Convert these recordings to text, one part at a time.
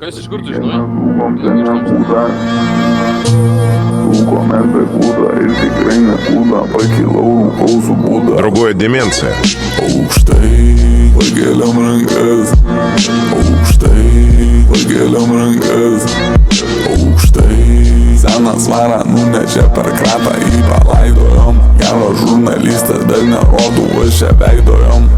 Kas iš kur tu žinai? Rūkomės be kūda ir tikrai nekūda, pakilau rūkausų būdą. Другое деменция. Aukštai pakeliam rankas, aukštai pakeliam rankas, aukštai. Senas svarą nunešė per kratą į palaidojom. Geras žurnalistas, bet nerodau, aš čia veidojom.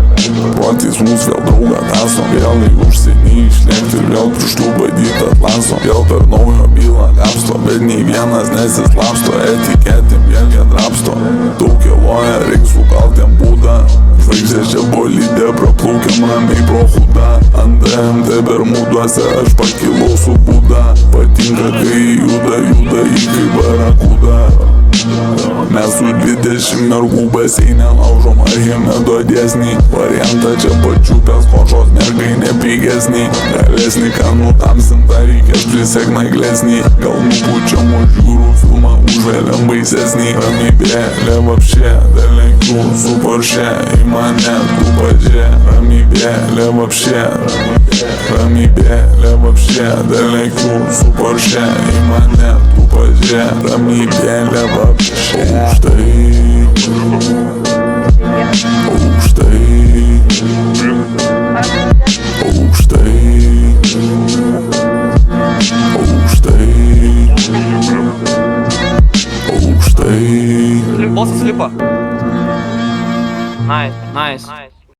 Protys mūs vėl draugą tasom, vėl į užsienį išlėkti ir vėl pirštų badyt atlasom. Vėl per naujo bylą kapsto, bet nei vienas nesislapsto, etiketėm vėl jie drapsto. Daug kėloja, reiks sukaltėm būdą, žvaigždės čia bolidė, praplaukiam ramiai pro hudą. Ant DMT bermuduose aš pakilau su būda, patinka kai juda į kaip barakuda. Mes su 20 mergų baseinė laužom Archimedo dėsnį. Variantą čia pačiupęs košos mergai nepigesnį. Galesnį, ką nutamsintą reikės prisegna glesnį. Gal nupučiam už jūrų filmą, užvėliam baisesnį. Ramybėlė vapšė, dar lenkiu su Porsche, į mane tu pažė. Ramybėlė vapšė, ramybėlė vapšė, dar lenkiu su Porsche, į mane tu pažė. Ramybėlė vapšė. Aukštai